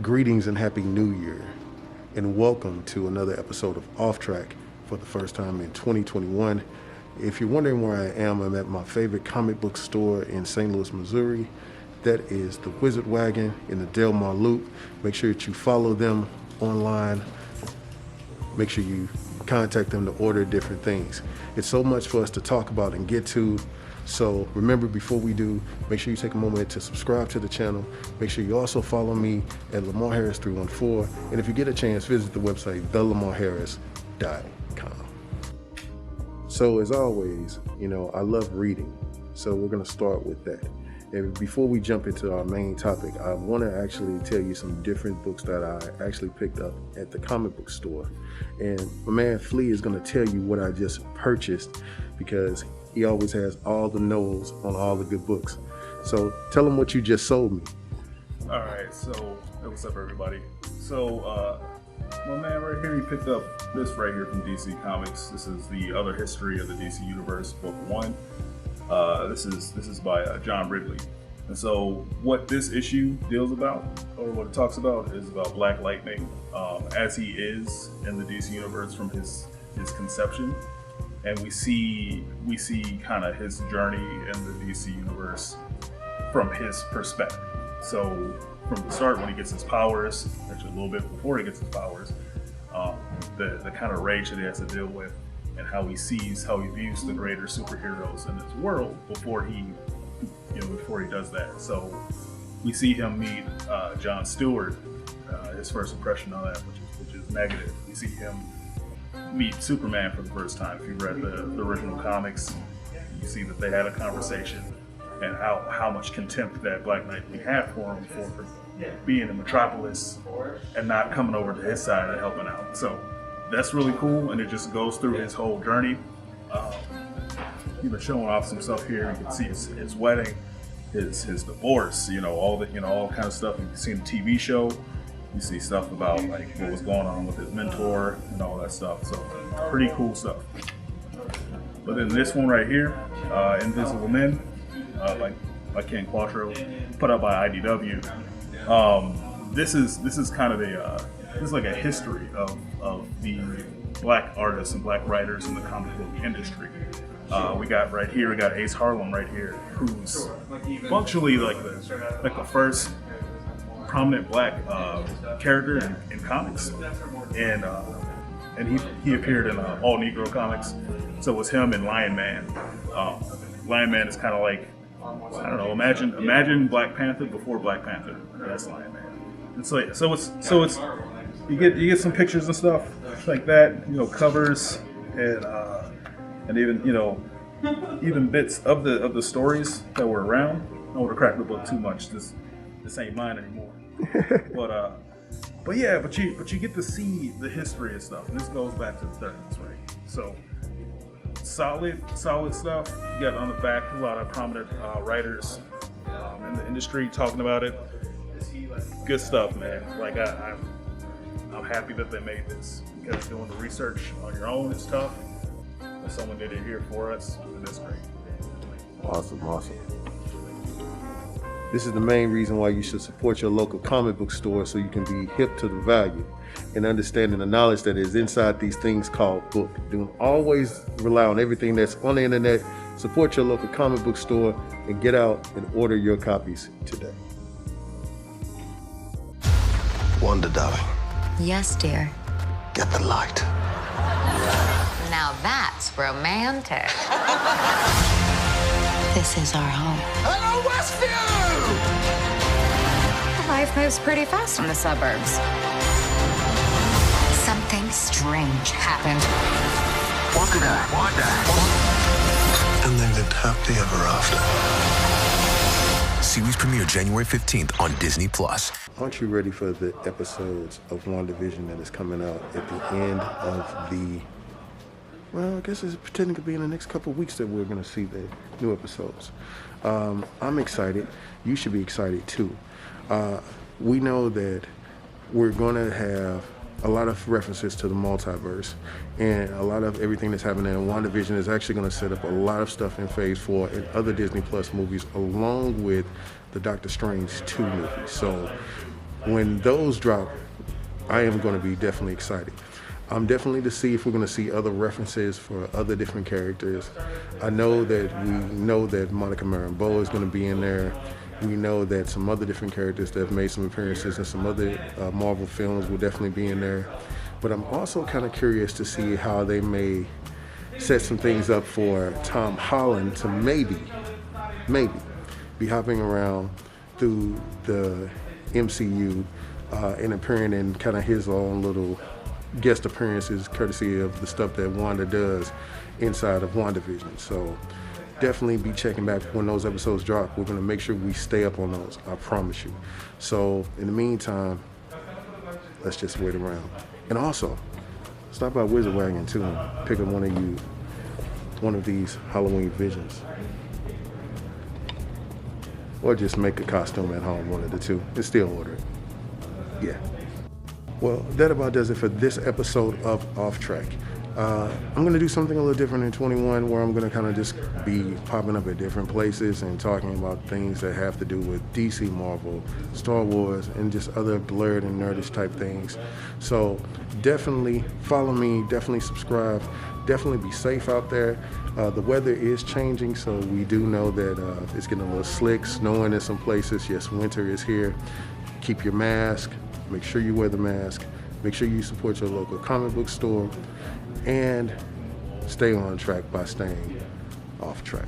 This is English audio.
Greetings and Happy New Year, and welcome to another episode of Off Track for the first time in 2021. If you're wondering where I am, I'm at my favorite comic book store in St. Louis, Missouri. That is the Wizard Wagon in the Delmar Loop. Make sure that you follow them online. Make sure you contact them to order different things. It's so much for us to talk about and get to. So remember, before we do, make sure you take a moment to subscribe to the channel. Make sure you also follow me at Lamar Harris 314. And if you get a chance, visit the website, thelamarharris.com. So as always, I love reading. So we're gonna start with that. And before we jump into our main topic, I wanna actually tell you some different books that I actually picked up at the comic book store. And my man Flea is gonna tell you what I just purchased, because he always has all the knows on all the good books. So tell him what you just sold me. All right, so what's up, everybody? So my man right here, he picked up this right here from DC Comics. This is the Other History of the DC Universe, book 1. This is by John Ridley. And so what this issue deals about, or what it talks about, is about Black Lightning as he is in the DC Universe from his conception. And we see kind of his journey in the DC Universe from his perspective. So from the start, when he gets his powers, actually a little bit before he gets his powers, the kind of rage that he has to deal with, and how he views the greater superheroes in his world before he does that. So we see him meet John Stewart, his first impression of that, which is negative. We see him meet Superman for the first time. If you read the original comics, you see that they had a conversation, and how much contempt that Black Knight had for him for being in Metropolis and not coming over to his side and helping out. So that's really cool, and it just goes through his whole journey. He's been showing off some stuff here. You can see his wedding, his divorce, all kind of stuff. You can see the TV show. You see stuff about like what was going on with his mentor and all that stuff. So pretty cool stuff. But then this one right here, Invisible Men, by Ken Quattro, put out by IDW. This is kind of this is like a history of the black artists and black writers in the comic book industry. We got Ace Harlem right here, who's functionally like the first prominent black character in comics, and he appeared in all Negro comics. So it was him and Lion Man. Lion Man is kind of like, I don't know, imagine Black Panther before Black Panther. That's Lion Man. And so it's you get some pictures and stuff like that, covers and even bits of the stories that were around. I don't want to crack the book too much. This ain't mine anymore. but you get to see the history of stuff, and this goes back to the 30s, right? So solid stuff. You got on the back a lot of prominent writers in the industry talking about it. Good stuff, man. Like I'm happy that they made this, because doing the research on your own is tough. But someone did it here for us, and that's great. Awesome. This is the main reason why you should support your local comic book store, so you can be hip to the value and understanding the knowledge that is inside these things called book. Don't always rely on everything that's on the internet. Support your local comic book store and get out and order your copies today. Wanda, darling. Yes, dear. Get the light. Now that's romantic. This is our home. Hello, Westview! Life moves pretty fast in the suburbs. Something strange happened. Wanda. And they lived happily ever after. Series premiere January 15th on Disney+. Aren't you ready for the episodes of WandaVision that is coming out at the end of I guess it's pretending to be in the next couple of weeks that we're going to see the new episodes. I'm excited. You should be excited too. We know that we're going to have a lot of references to the multiverse, and a lot of everything that's happening in WandaVision is actually going to set up a lot of stuff in Phase 4 and other Disney Plus movies, along with the Doctor Strange 2 movie. So when those drop, I am going to be definitely excited. I'm definitely to see if we're going to see other references for other different characters. I know that we know that Monica Rambeau is going to be in there. We know that some other different characters that have made some appearances in some other Marvel films will definitely be in there. But I'm also kind of curious to see how they may set some things up for Tom Holland to maybe be hopping around through the MCU and appearing in kind of his own little guest appearances, courtesy of the stuff that Wanda does inside of WandaVision. So definitely be checking back when those episodes drop. We're going to make sure we stay up on those, I promise you. So in the meantime, let's just wait around. And also, stop by Wizard Wagon too and pick up one of these Halloween visions. Or just make a costume at home, one of the two, and still order it. Yeah. Well, that about does it for this episode of Off Track. I'm going to do something a little different in 21, where I'm going to kind of just be popping up at different places and talking about things that have to do with DC, Marvel, Star Wars, and just other blurred and nerdish type things. So definitely follow me, definitely subscribe, definitely be safe out there. The weather is changing, so we do know that it's getting a little slick, snowing in some places. Yes, winter is here. Keep your mask. Make sure you wear the mask. Make sure you support your local comic book store. And stay on track by staying off track.